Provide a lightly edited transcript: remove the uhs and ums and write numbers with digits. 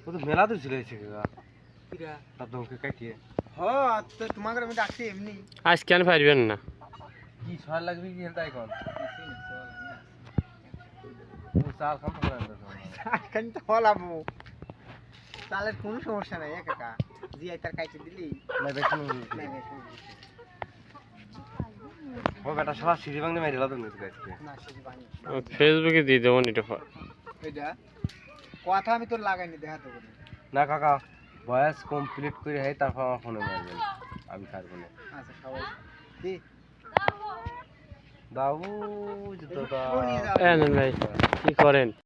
ও তো মেলা তো ছিল এসে কিরা তার দমকে কাটিয়ে তো তোমাকে আমি ডাকছি এমনি আজ কেন পারবেন না কি ছয় লাগবে কি তাই কোন চাল খাম তো এখন তো হলামু তাহলে কোনো সমস্যা নাই কাকা জিয়াই তার কাইতে দিলি না দেখুন ও বেটা সব সিঁড়ি ভাঙতে মেরে দিলা তুমি আজকে না সেটি বানি ফেসবুকে দিয়ে দেবো এটা এটা কথা আমি তোর লাগাইনি দেখাতে বলি না কাকা বয়স কমপ্লিট করে হয় তারপর আমার ফোনে মারবেন আমি ছাড়বো না আচ্ছা সবাই কি দাও জুতো দাও ভাই কি করেন